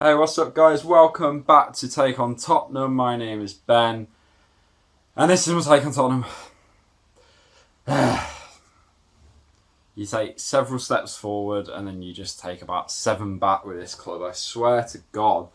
Hey, what's up, guys? Welcome back to Take on Tottenham. My name is Ben, and this is my Take on Tottenham. You take several steps forward, and then you just take about 7 back with this club. I swear to God.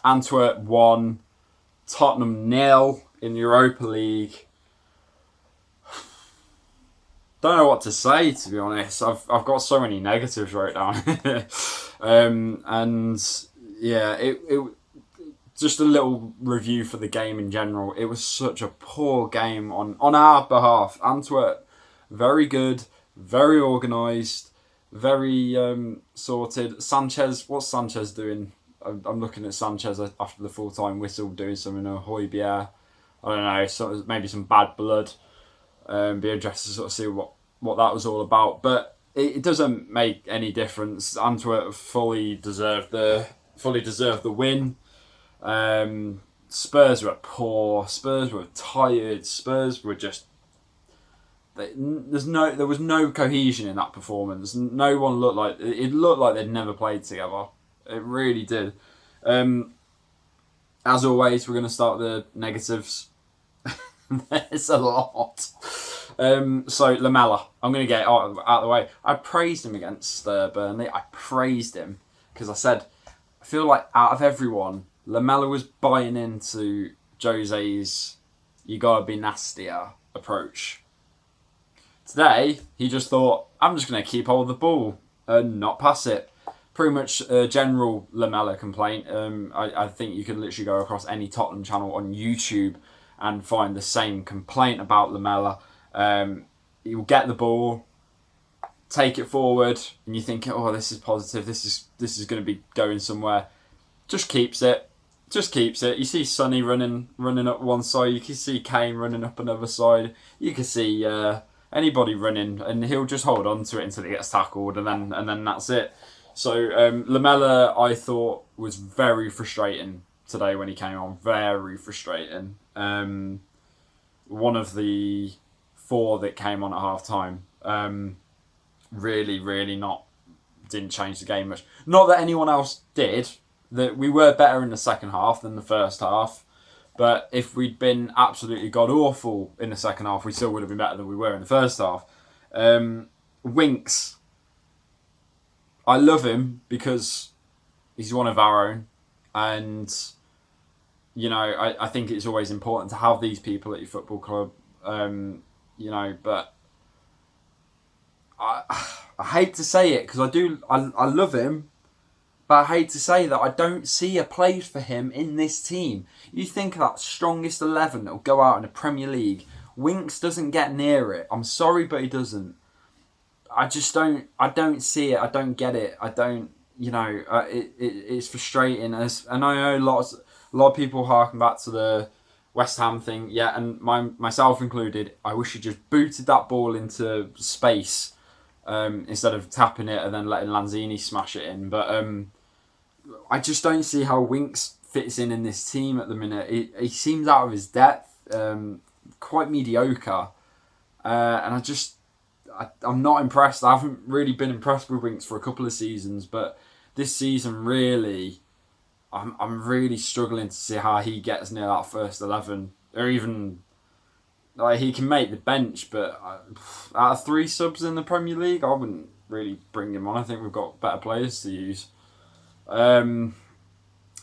Antwerp 1, Tottenham 0 in the Europa League. Don't know what to say, to be honest. I've got so many negatives wrote down. It just a little review for the game in general. It was such a poor game on our behalf. Antwerp, very good, very organised, very sorted. Sanchez, what's Sanchez doing? I'm looking at Sanchez after the full-time whistle doing something. Aurier, I don't know, maybe some bad blood. Be interested to sort of see what that was all about. But it doesn't make any difference. Antwerp fully deserved the win. Spurs were poor. Spurs were tired. Spurs were just. There was no cohesion in that performance. No one looked like it looked like they'd never played together. It really did. As always, we're going to start the negatives. There's a lot. So Lamela, I'm going to get it out of the way. I praised him against Burnley. I praised him because I said I feel like out of everyone, Lamela was buying into Jose's "you gotta be nastier" approach. Today, he just thought, I'm just going to keep hold of the ball and not pass it. Pretty much a general Lamela complaint. I think you can literally go across any Tottenham channel on YouTube and find the same complaint about Lamela. He'll get the ball, take it forward, and you think, oh, this is positive. This is going to be going somewhere. Just keeps it. You see Sonny running up one side. You can see Kane running up another side. You can see anybody running, and he'll just hold on to it until he gets tackled, and then that's it. So Lamela, I thought, was very frustrating today when he came on. Very frustrating. One of the 4 that came on at half time. Really didn't change the game much. Not that anyone else did. That we were better in the second half than the first half. But if we'd been absolutely god awful in the second half, we still would have been better than we were in the first half. Winks. I love him because he's one of our own. And you know, I think it's always important to have these people at your football club. But I hate to say it because I love him, but I hate to say that I don't see a place for him in this team. You think of that strongest 11 that will go out in the Premier League. Winks doesn't get near it. I'm sorry, but he doesn't. I don't see it. I don't get it. I don't. It's frustrating. And I know a lot of people harken back to the West Ham thing, yeah, and myself included. I wish he just booted that ball into space instead of tapping it and then letting Lanzini smash it in. But I just don't see how Winks fits in this team at the minute. He seems out of his depth, quite mediocre, and I'm not impressed. I haven't really been impressed with Winks for a couple of seasons, but this season really. I'm really struggling to see how he gets near that first 11, or even like he can make the bench. But out of 3 subs in the Premier League, I wouldn't really bring him on. I think we've got better players to use.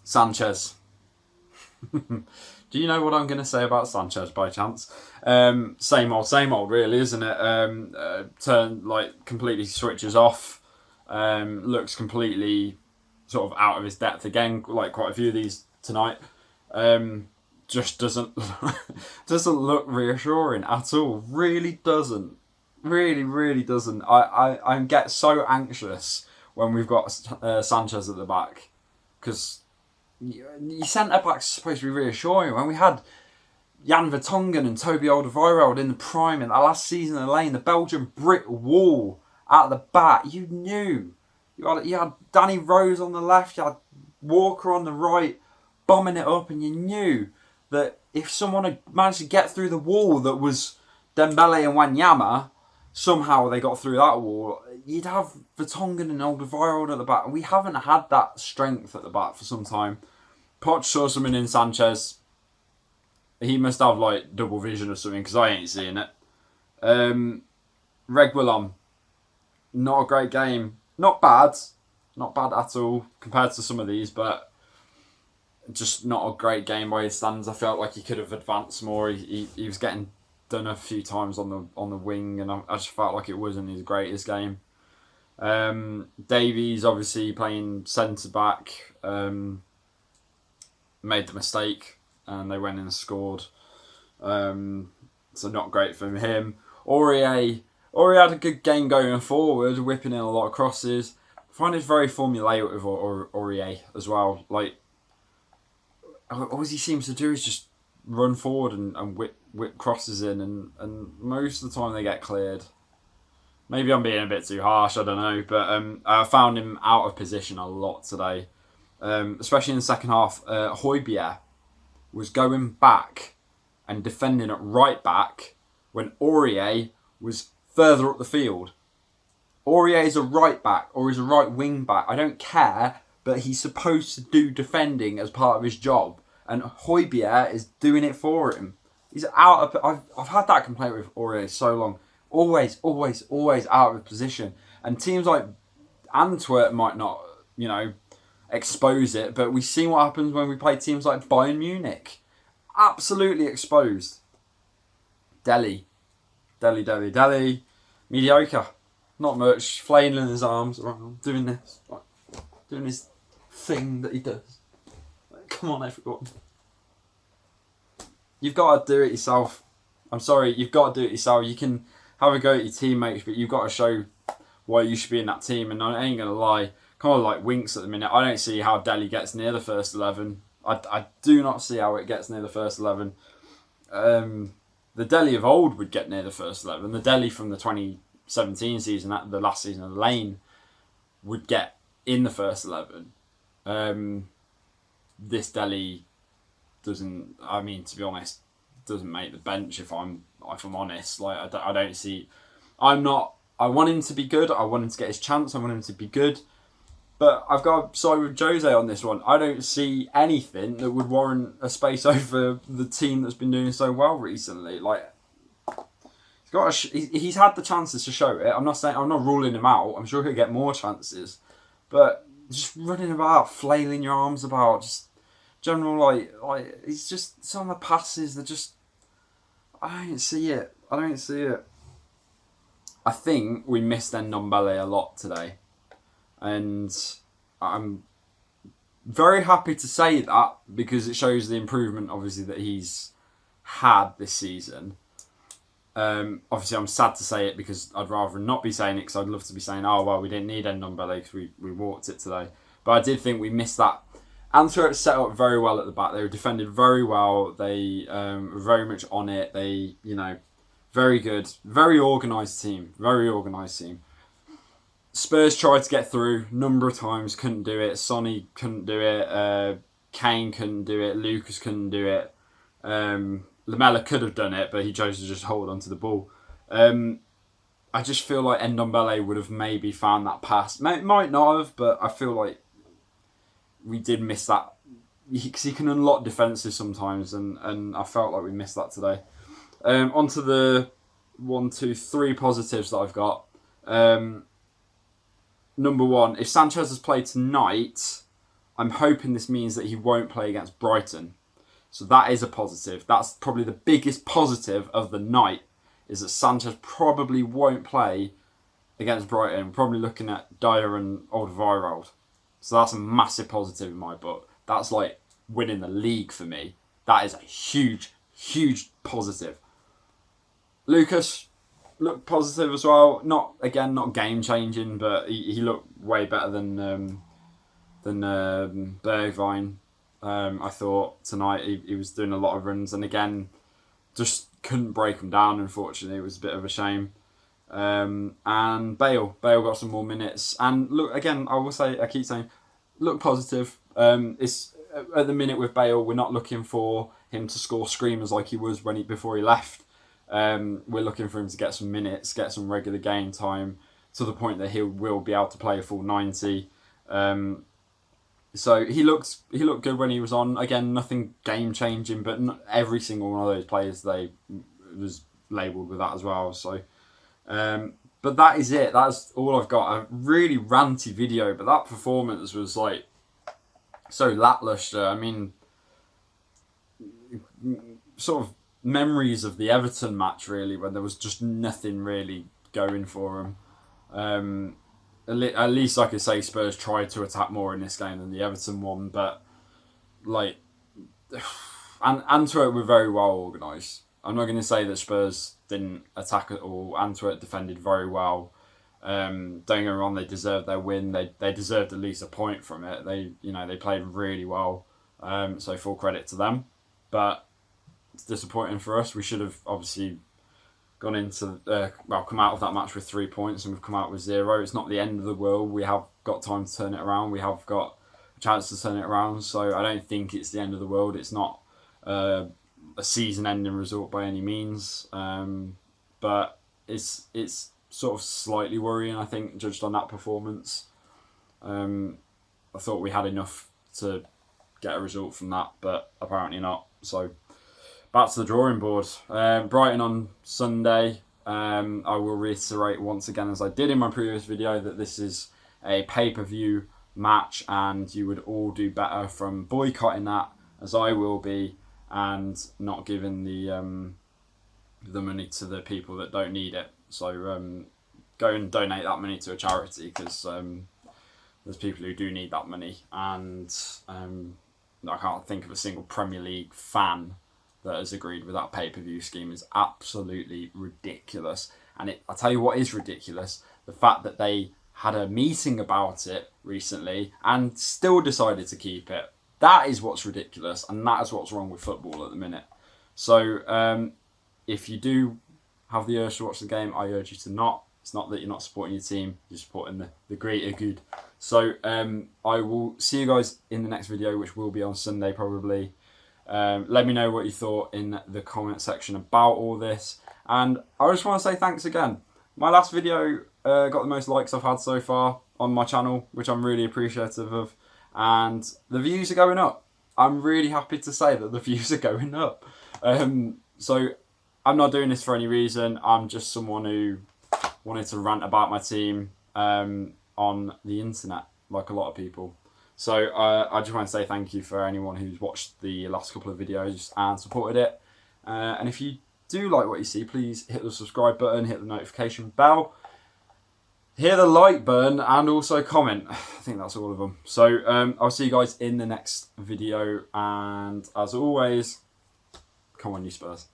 Sanchez. Do you know what I'm going to say about Sanchez by chance? Same old, really, isn't it? Completely switches off. Looks completely sort of out of his depth again, like quite a few of these tonight. Just doesn't look reassuring at all. Really doesn't. Really doesn't. I get so anxious when we've got Sanchez at the back because your centre back's supposed to be reassuring. When we had Jan Vertonghen and Toby Alderweireld in the prime in that last season of the lane, the Belgian brick wall at the back, you knew. You had Danny Rose on the left, you had Walker on the right, bombing it up, and you knew that if someone had managed to get through the wall that was Dembele and Wanyama, somehow they got through that wall. You'd have Vertonghen and Alderweireld at the back. We haven't had that strength at the back for some time. Poch saw something in Sanchez. He must have like double vision or something because I ain't seeing it. Reguilon, not a great game. Not bad at all compared to some of these, but just not a great game by his standards. I felt like he could have advanced more. He was getting done a few times on the wing, and I just felt like it wasn't his greatest game. Davies obviously playing centre back, made the mistake, and they went in and scored. So not great for him. Aurier had a good game going forward, whipping in a lot of crosses. I find it very formulaic with Aurier as well. Like, all he seems to do is just run forward and whip crosses in, and most of the time they get cleared. Maybe I'm being a bit too harsh, I don't know, but I found him out of position a lot today, especially in the second half. Højbjerg was going back and defending at right back when Aurier was further up the field. Aurier is a right back or he's a right wing back. I don't care, but he's supposed to do defending as part of his job, and Højbjerg is doing it for him. He's out of. I've had that complaint with Aurier so long. Always out of position. And teams like Antwerp might not, expose it, but we've seen what happens when we play teams like Bayern Munich. Absolutely exposed. Deli. Mediocre. Not much. Flailing his arms around, doing this. Doing his thing that he does. Come on, everyone. You've got to do it yourself. I'm sorry, you've got to do it yourself. You can have a go at your teammates, but you've got to show why you should be in that team. And I ain't going to lie, kind of like Winks at the minute. I don't see how Deli gets near the first 11. I do not see how it gets near the first 11. The Deli of old would get near the first 11. The Deli from the 2017 season, the last season of the Lane, would get in the first 11. This Deli doesn't, to be honest, doesn't make the bench if I'm honest. Like, I don't see, I want him to be good. I want him to get his chance. I want him to be good. But I've got to side with Jose on this one. I don't see anything that would warrant a space over the team that's been doing so well recently. Like, he's had the chances to show it. I'm not ruling him out. I'm sure he'll get more chances. But just running about, flailing your arms about, just general like he's just, some of the passes that just, I don't see it. I think we missed Ndombele a lot today. And I'm very happy to say that because it shows the improvement, obviously, that he's had this season. Obviously, I'm sad to say it because I'd rather not be saying it because I'd love to be saying, oh, well, we didn't need Ndombele because we walked it today. But I did think we missed that. Antwerp set up very well at the back. They were defended very well. They were very much on it. They, very good. Very organised team. Spurs tried to get through a number of times, couldn't do it. Sonny couldn't do it. Kane couldn't do it. Lucas couldn't do it. Lamela could have done it, but he chose to just hold onto the ball. I just feel like Ndombele would have maybe found that pass. Might not have, but I feel like we did miss that. Because he can unlock defences sometimes, and I felt like we missed that today. Onto the 3 positives that I've got. Number one, if Sanchez has played tonight, I'm hoping this means that he won't play against Brighton. So that is a positive. That's probably the biggest positive of the night, is that Sanchez probably won't play against Brighton. We're probably looking at Dyer and Alderweireld. So that's a massive positive in my book. That's like winning the league for me. That is a huge, huge positive. Lucas looked positive as well. Not game changing, but he looked way better than Bergwijn. I thought tonight he was doing a lot of runs, and again, just couldn't break him down. Unfortunately, it was a bit of a shame. And Bale got some more minutes. And look, again, I keep saying, look positive. It's at the minute with Bale, we're not looking for him to score screamers like he was before he left. We're looking for him to get some minutes, get some regular game time, to the point that he will be able to play a full 90. So he looked good when he was on. Again, nothing game changing, but not every single one of those players they was labelled with that as well. So, but that is it. That's all I've got. A really ranty video, but that performance was like so lackluster. I mean, sort of memories of the Everton match really, when there was just nothing really going for him. At least I could say Spurs tried to attack more in this game than the Everton one, but like, and Antwerp were very well organised. I'm not going to say that Spurs didn't attack at all. Antwerp defended very well. Don't get me wrong, they deserved their win. They deserved at least a point from it. They played really well. So full credit to them. But it's disappointing for us. We should have obviously gone into come out of that match with 3 points, and we've come out with 0. It's not the end of the world. We have got time to turn it around. We have got a chance to turn it around. So I don't think it's the end of the world. It's not a season-ending result by any means, but it's sort of slightly worrying, I think, judged on that performance. I thought we had enough to get a result from that, but apparently not. So back to the drawing board. Brighton on Sunday. I will reiterate once again, as I did in my previous video, that this is a pay-per-view match, and you would all do better from boycotting that, as I will be, and not giving the money to the people that don't need it. So go and donate that money to a charity, because there's people who do need that money, and I can't think of a single Premier League fan that has agreed with that pay-per-view scheme. Is absolutely ridiculous. And I'll tell you what is ridiculous, the fact that they had a meeting about it recently and still decided to keep it. That is what's ridiculous, and that is what's wrong with football at the minute. So if you do have the urge to watch the game, I urge you to not. It's not that you're not supporting your team, you're supporting the greater good. So I will see you guys in the next video, which will be on Sunday probably. Let me know what you thought in the comment section about all this. And I just want to say thanks again. My last video got the most likes I've had so far on my channel, which I'm really appreciative of. And the views are going up. I'm really happy to say that the views are going up. So I'm not doing this for any reason. I'm just someone who wanted to rant about my team on the internet, like a lot of people. So I just want to say thank you for anyone who's watched the last couple of videos and supported it. And if you do like what you see, please hit the subscribe button, hit the notification bell, hit the like button, and also comment. I think that's all of them. So I'll see you guys in the next video. And as always, come on, you Spurs.